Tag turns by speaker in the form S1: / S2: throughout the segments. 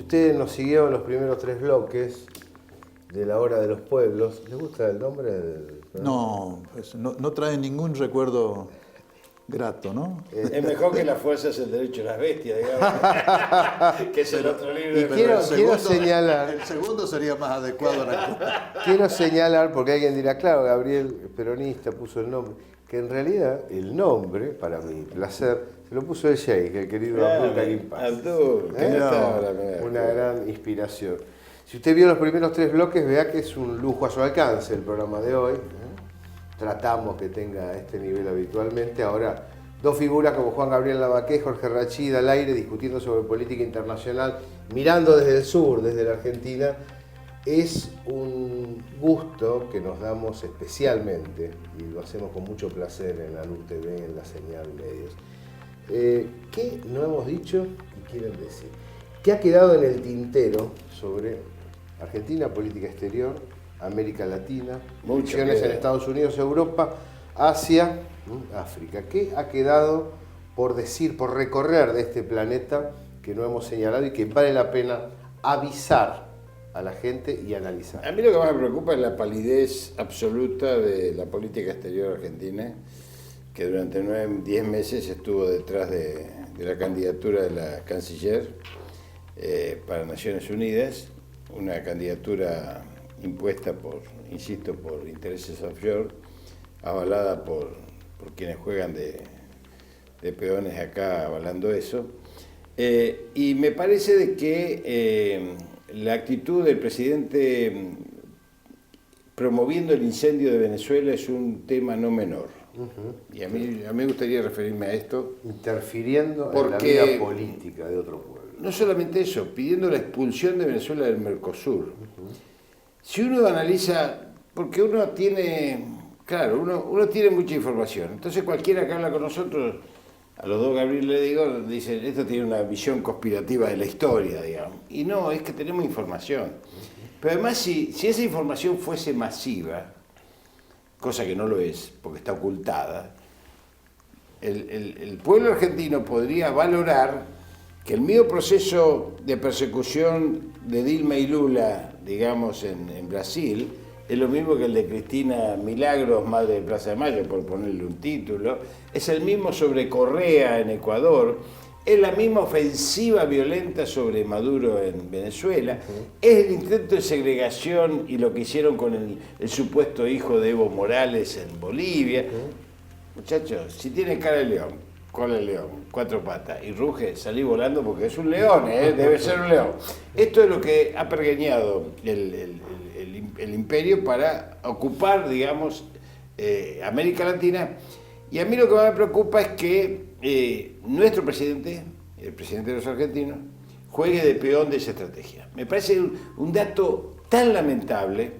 S1: ustedes nos siguieron los primeros 3 bloques de la Hora de los Pueblos. ¿Les gusta el nombre del programa?
S2: No, pues no trae ningún recuerdo grato, ¿no?
S3: Es mejor que Las fuerzas del derecho de las bestias, digamos, que es el otro libro.
S1: Y quiero señalar...
S2: El segundo sería más adecuado a la...
S1: Quiero señalar, porque alguien dirá, claro, Gabriel, peronista, puso el nombre, que en realidad el nombre, para mi placer, se lo puso el Sheikh, el querido Abdul Karim Paz.
S3: Abdul, que no está ahora,
S1: Una gran inspiración. Si usted vio los primeros 3 bloques, vea que es un lujo a su alcance el programa de hoy. Tratamos que tenga este nivel habitualmente. Ahora, 2 figuras como Juan Gabriel Lavaqué, Jorge Rachid al aire, discutiendo sobre política internacional, mirando desde el sur, desde la Argentina. Es un gusto que nos damos especialmente, y lo hacemos con mucho placer en la LUC TV, en la Señal Medios. ¿Qué no hemos dicho y quieren decir? ¿Qué ha quedado en el tintero sobre Argentina, política exterior, América Latina, misiones en Estados Unidos, Europa, Asia, África? ¿Qué ha quedado por decir, por recorrer de este planeta que no hemos señalado y que vale la pena avisar a la gente y analizar?
S3: A mí lo que más me preocupa es la palidez absoluta de la política exterior argentina, que durante 10 meses estuvo detrás de la candidatura de la canciller para Naciones Unidas, una candidatura impuesta por intereses offshore, avalada por quienes juegan de peones acá avalando eso. Y me parece de que la actitud del presidente promoviendo el incendio de Venezuela es un tema no menor. Y a mí me gustaría referirme a esto.
S1: Interfiriendo en la vida política de otro pueblo.
S3: No solamente eso, pidiendo la expulsión de Venezuela del Mercosur. Si uno analiza, porque uno tiene, claro, uno tiene mucha información, entonces cualquiera que habla con nosotros, a los dos Gabriel le digo, dicen, esto tiene una visión conspirativa de la historia, digamos. Y no, es que tenemos información. Pero además, si esa información fuese masiva, cosa que no lo es, porque está ocultada, el pueblo argentino podría valorar que el mismo proceso de persecución de Dilma y Lula, digamos, en Brasil, es lo mismo que el de Cristina Milagros, madre de Plaza de Mayo, por ponerle un título, es el mismo sobre Correa en Ecuador, es la misma ofensiva violenta sobre Maduro en Venezuela, es el intento de segregación y lo que hicieron con el supuesto hijo de Evo Morales en Bolivia. Muchachos, si tiene cara de león, cola de león, 4 patas y ruge, salí volando porque es un león, debe ser un león. Esto es lo que ha pergeñado el imperio para ocupar, digamos, América Latina. Y a mí lo que más me preocupa es que nuestro presidente, el presidente de los argentinos, juegue de peón de esa estrategia. Me parece un dato tan lamentable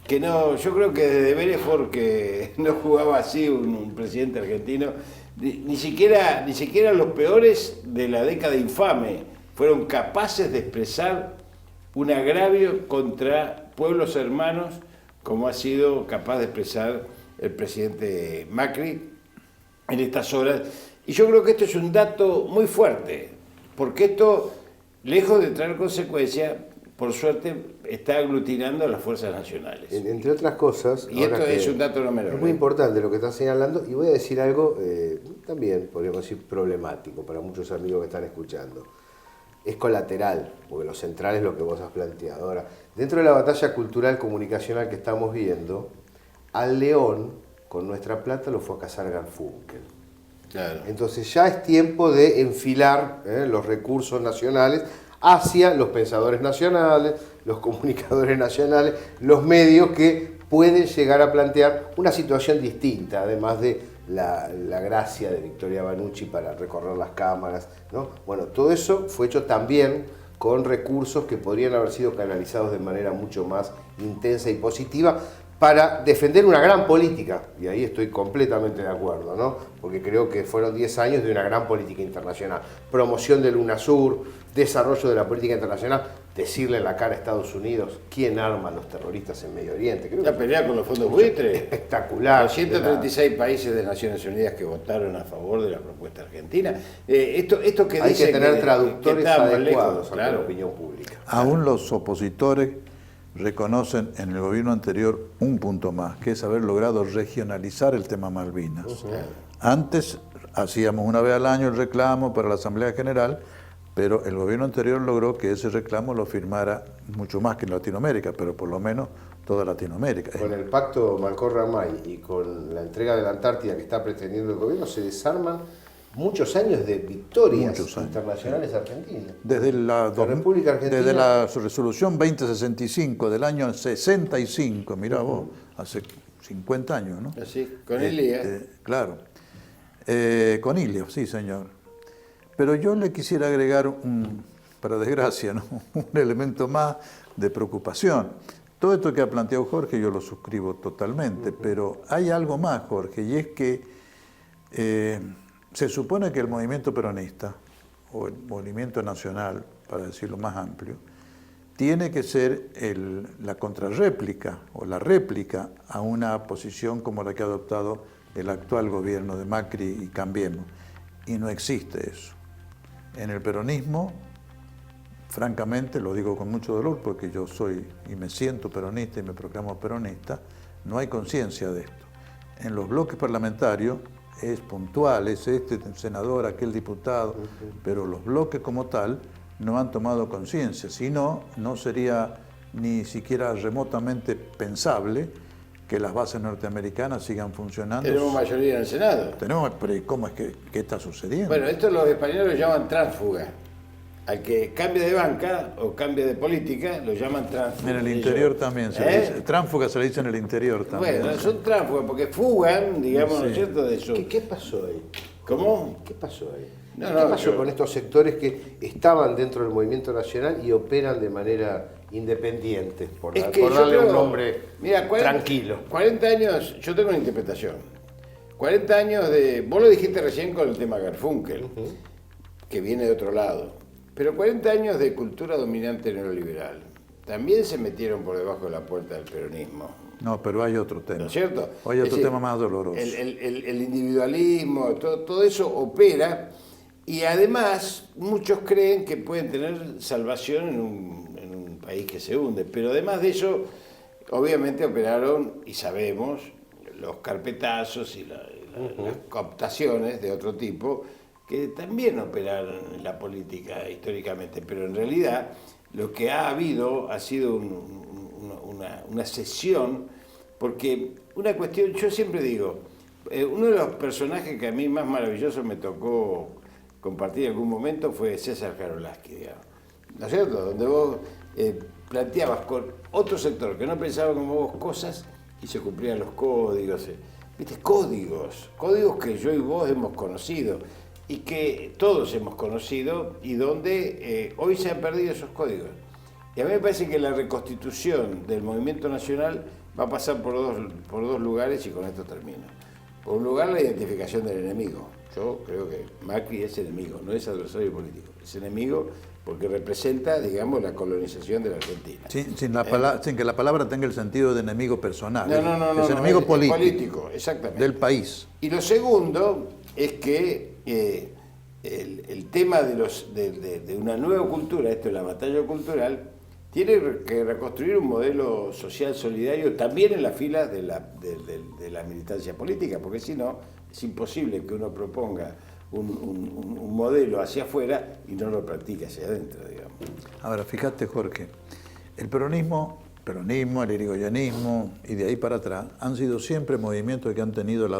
S3: que no, yo creo que desde Belfort, que no jugaba así un presidente argentino, ni siquiera los peores de la década infame fueron capaces de expresar un agravio contra pueblos hermanos como ha sido capaz de expresar el presidente Macri en estas horas. Y yo creo que esto es un dato muy fuerte, porque esto, lejos de traer consecuencias, por suerte está aglutinando a las fuerzas nacionales.
S1: Entre otras cosas...
S3: Y esto es un dato no menor.
S1: Es muy importante lo que está señalando, y voy a decir algo también, podríamos decir, problemático para muchos amigos que están escuchando. Es colateral, porque lo central es lo que vos has planteado. Ahora, dentro de la batalla cultural comunicacional que estamos viendo, al león, con nuestra plata, lo fue a cazar Garfunkel.
S3: Claro.
S1: Entonces ya es tiempo de enfilar los recursos nacionales hacia los pensadores nacionales, los comunicadores nacionales, los medios que pueden llegar a plantear una situación distinta, además de la gracia de Victoria Banucci para recorrer las cámaras, ¿no? Bueno, todo eso fue hecho también con recursos que podrían haber sido canalizados de manera mucho más intensa y positiva para defender una gran política, y ahí estoy completamente de acuerdo, ¿no? Porque creo que fueron 10 años de una gran política internacional, promoción del UNASUR, desarrollo de la política internacional, decirle en la cara a Estados Unidos quién arma a los terroristas en Medio Oriente. Creo
S3: La
S1: que
S3: pelea con los fondos buitres.
S1: espectacular.
S3: Los 136 países de Naciones Unidas que votaron a favor de la propuesta argentina. Esto que
S1: Hay
S3: dice
S1: que tener traductores
S3: estábamos
S1: adecuados
S3: lejos,
S1: ante la opinión pública.
S2: Aún los opositores reconocen en el gobierno anterior un punto más, que es haber logrado regionalizar el tema Malvinas. Antes hacíamos una vez al año el reclamo para la Asamblea General, pero el gobierno anterior logró que ese reclamo lo firmara mucho más que en Latinoamérica, pero por lo menos toda Latinoamérica.
S1: Con el pacto Malcorra-May y con la entrega de la Antártida que está pretendiendo el gobierno, se desarman muchos años de victorias internacionales argentinas.
S2: Desde la
S1: República Argentina,
S2: desde la resolución 2065 del año 65, mirá vos, hace 50 años, ¿no?
S3: Así, con Ilia.
S2: Claro. Con Ilio, sí, señor. Pero yo le quisiera agregar, para desgracia, ¿no? Un elemento más de preocupación. Todo esto que ha planteado Jorge yo lo suscribo totalmente, pero hay algo más, Jorge, y es que se supone que el movimiento peronista, o el movimiento nacional, para decirlo más amplio, tiene que ser la contrarréplica o la réplica a una posición como la que ha adoptado el actual gobierno de Macri y Cambiemos. Y no existe eso. En el peronismo, francamente, lo digo con mucho dolor porque yo soy y me siento peronista y me proclamo peronista, no hay conciencia de esto. En los bloques parlamentarios es puntual, es este senador, aquel diputado, pero los bloques como tal no han tomado conciencia, si no, no sería ni siquiera remotamente pensable que las bases norteamericanas sigan funcionando.
S3: Tenemos mayoría en el Senado.
S2: Tenemos, pero ¿cómo es que qué está sucediendo?
S3: Bueno, esto los españoles lo llaman tránsfuga. Al que cambia de banca o cambia de política, lo llaman tránsfuga.
S2: En el interior también se le dice. Tránsfuga se le dice en el interior también.
S3: Bueno, son tránsfugas porque fugan, digamos, ¿no es cierto?, de eso.
S1: ¿Qué pasó ahí?
S3: ¿Cómo?
S1: ¿Qué pasó ahí?
S3: No,
S1: ¿Qué
S3: no,
S1: pasó con estos sectores que estaban dentro del movimiento nacional y operan de manera independiente, por
S3: Es que
S1: darle
S3: yo creo,
S1: un nombre
S3: mira,
S1: tranquilo?
S3: 40 años, yo tengo una interpretación. 40 años de... Vos lo dijiste recién con el tema Garfunkel, que viene de otro lado. Pero 40 años de cultura dominante neoliberal también se metieron por debajo de la puerta del peronismo.
S2: No, pero hay otro tema.
S3: ¿No es cierto?
S2: Hay otro
S3: Es decir,
S2: tema más doloroso.
S3: El individualismo, todo eso opera y además muchos creen que pueden tener salvación en un país que se hunde. Pero además de eso, obviamente operaron, y sabemos, los carpetazos y las cooptaciones de otro tipo, que también operaron en la política históricamente, pero en realidad lo que ha habido ha sido una cesión, porque una cuestión, yo siempre digo, uno de los personajes que a mí más maravilloso me tocó compartir en algún momento fue César Jarolaski, digamos, ¿no es cierto? Donde vos planteabas con otro sector que no pensaba como vos cosas y se cumplían los códigos, ¿viste? Códigos que yo y vos hemos conocido y que todos hemos conocido y donde hoy se han perdido esos códigos. Y a mí me parece que la reconstitución del movimiento nacional va a pasar por dos lugares y con esto termino. Por un lugar, la identificación del enemigo. Yo creo que Macri es enemigo, no es adversario político, es enemigo porque representa, digamos, la colonización de la Argentina.
S2: Sin que la palabra tenga el sentido de enemigo personal.
S3: No,
S2: es enemigo
S3: político, exactamente.
S2: Del país.
S3: Y lo segundo es que el tema de una nueva cultura, esto es la batalla cultural, tiene que reconstruir un modelo social solidario también en las filas de la militancia política, porque si no, es imposible que uno proponga un modelo hacia afuera y no lo practique hacia adentro, digamos.
S2: Ahora, fíjate, Jorge, el peronismo, el irigoyenismo y de ahí para atrás han sido siempre movimientos que han tenido el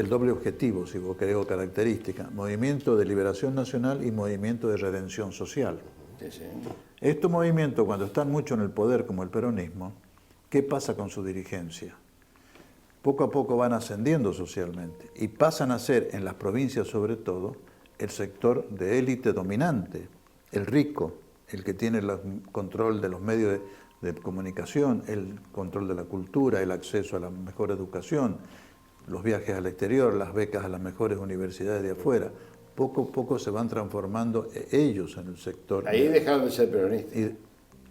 S2: doble objetivo, si vos querés, o característica, movimiento de liberación nacional y movimiento de redención social.
S3: Sí.
S2: Estos movimientos, cuando están mucho en el poder, como el peronismo, ¿qué pasa con su dirigencia? Poco a poco van ascendiendo socialmente y pasan a ser, en las provincias sobre todo, el sector de élite dominante, el rico, el que tiene el control de los medios de comunicación, el control de la cultura, el acceso a la mejor educación, los viajes al exterior, las becas a las mejores universidades de afuera. poco a poco se van transformando ellos en el sector.
S3: Ahí dejaron de ser peronistas.
S2: Y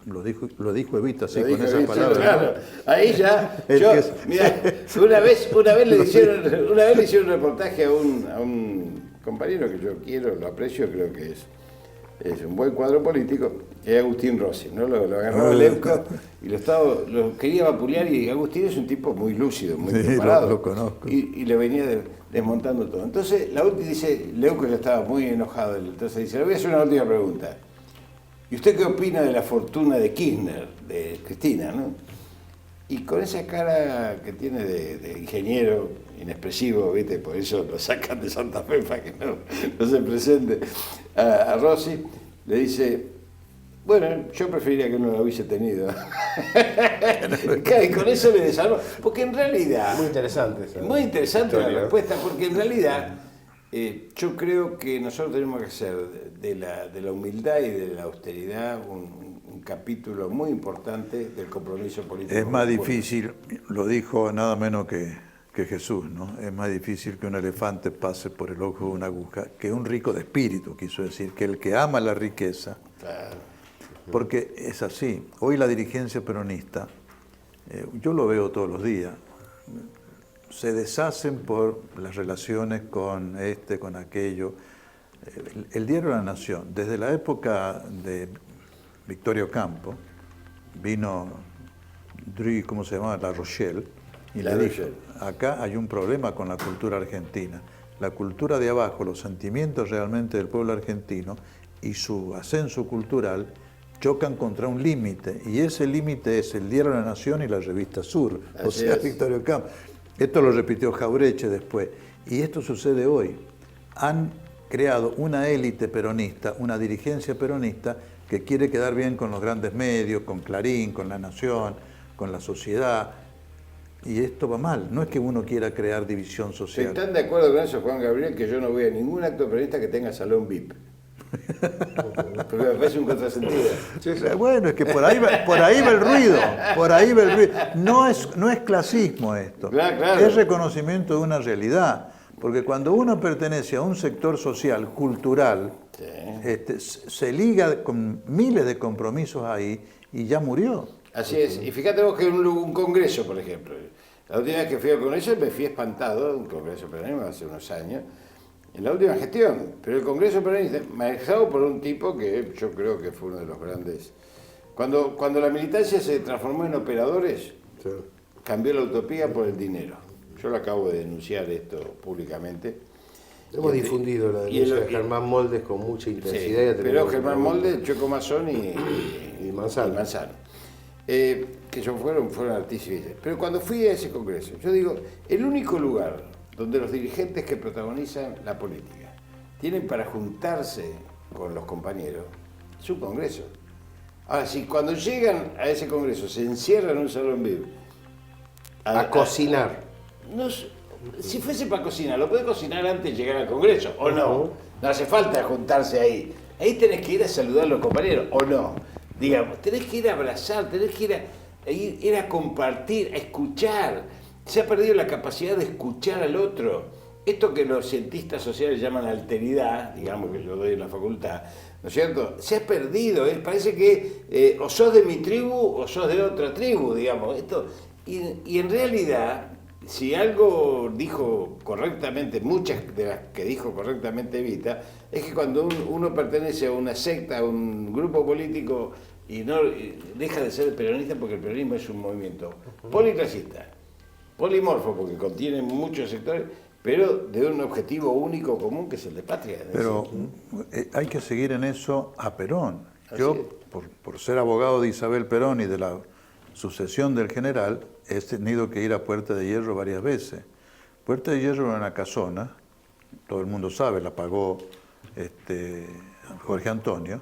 S2: lo dijo Evita, sí,
S3: Lo
S2: con
S3: dijo
S2: esa
S3: Evita,
S2: palabra.
S3: claro. Ahí ya,
S2: El
S3: yo,
S2: que es-
S3: mirá, una vez le hicieron un reportaje a un compañero que yo quiero, lo aprecio, creo que es un buen cuadro político, que es Agustín Rossi, ¿no? Lo agarró Leuco y lo quería vapulear, y Agustín es un tipo muy lúcido, muy
S2: Sí,
S3: preparado.
S2: lo conozco.
S3: Y le venía desmontando todo. Entonces, la última dice, Leuco ya estaba muy enojado, entonces dice, le voy a hacer una última pregunta. ¿Y usted qué opina de la fortuna de Kirchner, de Cristina, no? Y con esa cara que tiene de ingeniero inexpresivo, ¿viste? Por eso lo sacan de Santa Fe para que no se presente a Rossi, le dice, bueno, yo preferiría que no lo hubiese tenido. Y con eso le desarmó. Porque en realidad...
S1: Muy interesante esa
S3: Muy interesante
S1: historia.
S3: la respuesta, porque en realidad yo creo que nosotros tenemos que hacer de la humildad y de la austeridad un capítulo muy importante del compromiso político.
S2: Es más
S3: con el pueblo.
S2: difícil, lo dijo nada menos que Jesús, ¿no? Es más difícil que un elefante pase por el ojo de una aguja que un rico de espíritu, quiso decir, que el que ama la riqueza.
S3: Claro.
S2: Porque es así. Hoy la dirigencia peronista, yo lo veo todos los días, se deshacen por las relaciones con con aquello. El diario La Nación, desde la época de Victorio Ocampo, vino ¿cómo se llama? La Rochelle, y
S3: La
S2: le dijo,
S3: Rochelle.
S2: acá hay un problema con la cultura argentina. La cultura de abajo, los sentimientos realmente del pueblo argentino y su ascenso cultural chocan contra un límite, y ese límite es el diario La Nación y la revista Sur, o
S3: Así
S2: sea,
S3: es.
S2: Victorio Ocampo. Esto lo repitió Jaureche después, y esto sucede hoy. Han creado una élite peronista, una dirigencia peronista que quiere quedar bien con los grandes medios, con Clarín, con La Nación, con la sociedad, y esto va mal. No es que uno quiera crear división
S3: ¿Se
S2: social.
S3: están de acuerdo con eso, Juan Gabriel, que yo no voy a ningún acto peronista que tenga salón VIP? Porque me parece un contrasentido.
S2: Bueno, es que por ahí va el ruido, por ahí va el ruido. No es clasismo esto,
S3: Claro.
S2: es reconocimiento de una realidad, porque cuando uno pertenece a un sector social, cultural, se liga con miles de compromisos ahí y ya murió.
S3: Así es. Y fíjate vos que un congreso, por ejemplo, la última vez que fui al congreso me fui espantado, un congreso peronista hace unos años, en la última gestión, pero el congreso peronista, manejado por un tipo que yo creo que fue uno de los grandes. Cuando la militancia se transformó en operadores,
S1: Sí.
S3: cambió la utopía por el dinero. Yo lo acabo de denunciar esto públicamente.
S1: Hemos
S3: Y-
S1: difundido la
S3: y
S1: denuncia
S3: el-
S1: de Germán Moldes con mucha
S3: Sí,
S1: intensidad. Ya
S3: pero
S1: tenemos
S3: Germán
S1: un-
S3: Molde, Choco Mazón
S1: Y Manzano.
S3: que fueron artistas. Pero cuando fui a ese congreso, yo digo, el único lugar donde los dirigentes que protagonizan la política tienen para juntarse con los compañeros es un congreso. Ahora, si cuando llegan a ese congreso se encierran en un salón VIP
S1: A cocinar.
S3: si fuese para cocinar, lo puede cocinar antes de llegar al congreso, ¿o no? No hace falta juntarse ahí. Ahí tenés que ir a saludar a los compañeros, ¿o no? Digamos, tenés que ir a abrazar, tenés que ir a compartir, a escuchar. Se ha perdido la capacidad de escuchar al otro. Esto que los cientistas sociales llaman alteridad, digamos que yo doy en la facultad, ¿no es cierto? Se ha perdido, parece que o sos de mi tribu o sos de otra tribu, digamos. Y en realidad, si algo dijo correctamente, muchas de las que dijo correctamente Evita, es que cuando uno pertenece a una secta, a un grupo político, y deja de ser peronista, porque el peronismo es un movimiento policlasista, polimorfo, porque contiene muchos sectores, pero de un objetivo único común, que es el de patria.
S2: Pero hay que seguir en eso a Perón.
S3: Así
S2: Yo,
S3: es.
S2: por ser abogado de Isabel Perón y de la sucesión del general, he tenido que ir a Puerta de Hierro varias veces. Puerta de Hierro era una casona, todo el mundo sabe, la pagó Jorge Antonio,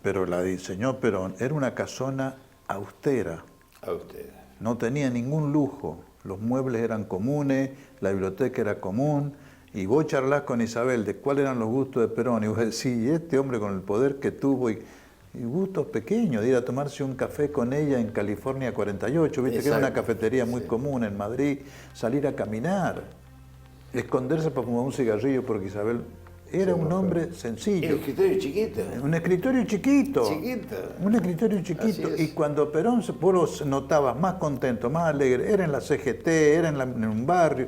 S2: pero la diseñó Perón. Era una casona austera,
S3: A usted.
S2: no tenía ningún lujo. Los muebles eran comunes, la biblioteca era común, y vos charlás con Isabel de cuáles eran los gustos de Perón, y vos decís, y este hombre con el poder que tuvo, y gustos pequeños, de ir a tomarse un café con ella en California 48, viste que era una
S3: Exacto,
S2: cafetería muy
S3: sí.
S2: común en Madrid, salir a caminar, esconderse para fumar un cigarrillo porque Isabel Era
S1: Sí,
S2: un
S1: no
S2: hombre
S3: El
S2: sencillo.
S3: escritorio chiquito.
S2: Un escritorio chiquito.
S3: Chiquito.
S2: Un escritorio chiquito.
S3: Así es.
S2: Y cuando Perón vos lo notabas más contento, más alegre, era en la CGT, era en un barrio.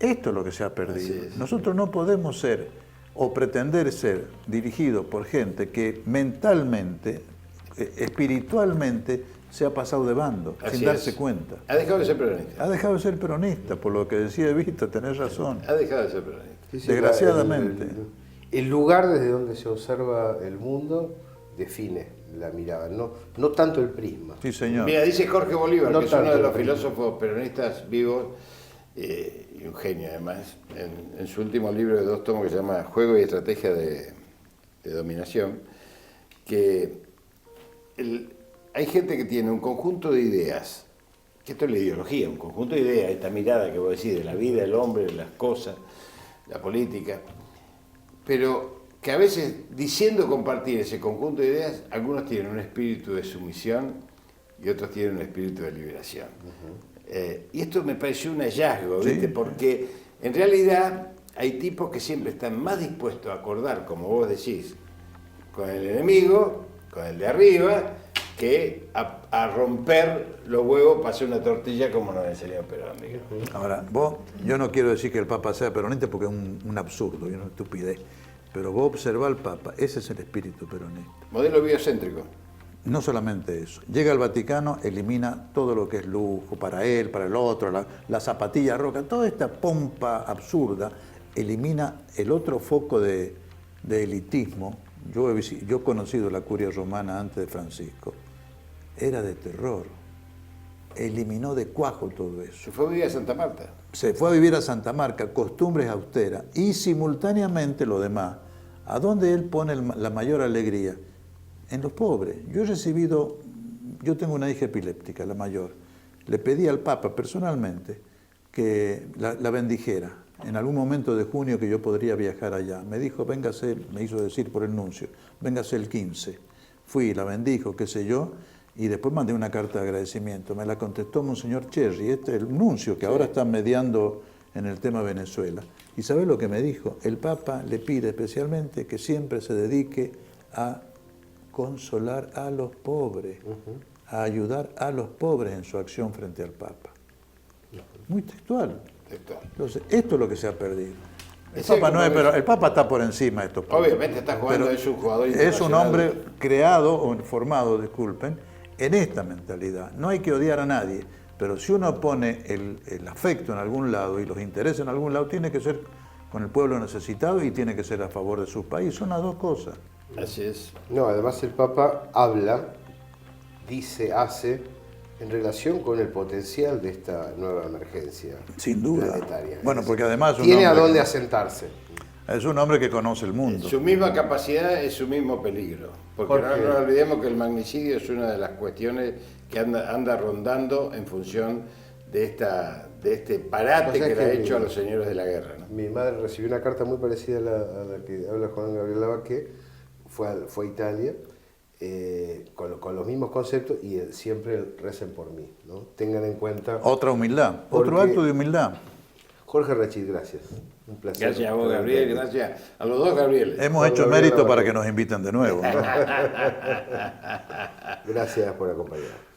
S2: Esto es lo que se ha perdido.
S3: Así es.
S2: Nosotros no podemos ser o pretender ser dirigidos por gente que mentalmente, espiritualmente, se ha pasado de bando,
S3: Así
S2: sin darse
S3: es.
S2: cuenta.
S3: Ha dejado de ser peronista.
S2: Ha dejado de ser peronista, por lo que decía Evita, tenés razón.
S3: Ha dejado de ser peronista.
S1: Sí, sí,
S2: Desgraciadamente.
S1: El lugar desde donde se observa el mundo define la mirada, no tanto el prisma.
S2: Sí, señor.
S3: Mira, dice Jorge Bolívar,
S1: No
S3: que es uno
S1: tanto,
S3: de los
S1: pero-
S3: filósofos peronistas vivos, y un genio además, en su último libro de 2 tomos que se llama Juego y Estrategia de Dominación, que hay gente que tiene un conjunto de ideas, que esto es la ideología, un conjunto de ideas, esta mirada que vos decís de la vida, el hombre, de las cosas, la política, pero que a veces, diciendo compartir ese conjunto de ideas, algunos tienen un espíritu de sumisión y otros tienen un espíritu de liberación. Y esto me pareció un hallazgo,
S2: Sí.
S3: ¿viste? Porque en realidad hay tipos que siempre están más dispuestos a acordar, como vos decís, con el enemigo, con el de arriba, que a romper los huevos para hacer una tortilla como nos enseñó Perón, digamos.
S2: Ahora, yo no quiero decir que el Papa sea peronista porque es un absurdo y una estupidez, pero vos observá al Papa, ese es el espíritu peronista.
S3: Modelo biocéntrico.
S2: No solamente eso, llega al Vaticano, elimina todo lo que es lujo para él, para el otro, la zapatilla roca, toda esta pompa absurda, elimina el otro foco de elitismo. Yo he conocido la curia romana antes de Francisco, era de terror, eliminó de cuajo todo eso.
S3: Se fue a vivir a Santa Marta.
S2: Se fue a vivir a Santa Marta, costumbres austeras, y simultáneamente lo demás. ¿A dónde él pone la mayor alegría? En los pobres. Yo tengo una hija epiléptica, la mayor. Le pedí al Papa personalmente que la bendijera. En algún momento de junio que yo podría viajar allá. Me dijo, véngase, me hizo decir por el nuncio, véngase el 15. Fui, la bendijo, qué sé yo, y después mandé una carta de agradecimiento. Me la contestó Monseñor Cherry, este es el nuncio que ahora está mediando en el tema Venezuela. ¿Y sabe lo que me dijo? El Papa le pide especialmente que siempre se dedique a consolar a los pobres, a ayudar a los pobres en su acción frente al Papa. Muy textual. Entonces, esto es lo que se ha perdido. El Papa está por encima de estos pobres.
S3: Obviamente está jugando,
S2: Pero
S3: es un jugador
S2: es un
S3: internacional.
S2: hombre creado o formado, disculpen, en esta mentalidad. No hay que odiar a nadie, pero si uno pone el afecto en algún lado y los intereses en algún lado, tiene que ser con el pueblo necesitado y tiene que ser a favor de su país. Son las dos cosas.
S3: Así es.
S1: No, además el Papa habla, dice, hace, en relación con el potencial de esta nueva emergencia
S2: Sin duda.
S1: planetaria.
S2: Bueno, porque además es un
S1: tiene a
S2: hombre
S1: dónde
S2: que-
S1: asentarse.
S2: Es un hombre que conoce el mundo.
S3: Su misma capacidad es su mismo peligro. Porque
S1: ¿Por
S3: no
S1: qué?
S3: nos olvidemos que el magnicidio es una de las cuestiones que anda rondando en función de este parate
S1: O sea
S3: que le ha
S1: que
S3: hecho a los señores de la guerra, ¿no?
S1: Mi madre recibió una carta muy parecida a la que habla Juan Gabriel Lavaque, fue a Italia, con los mismos conceptos y siempre recen por mí, ¿no? Tengan en cuenta.
S2: Otra humildad, otro
S1: Porque-
S2: acto de humildad.
S1: Jorge Rachid, gracias. Un placer.
S3: Gracias a vos, Gabriel, gracias a los dos Gabrieles.
S2: Hemos
S1: Juan
S2: hecho
S1: Gabriel
S2: mérito
S1: Lavaque.
S2: para que nos inviten de nuevo, ¿no?
S1: Gracias por acompañarnos.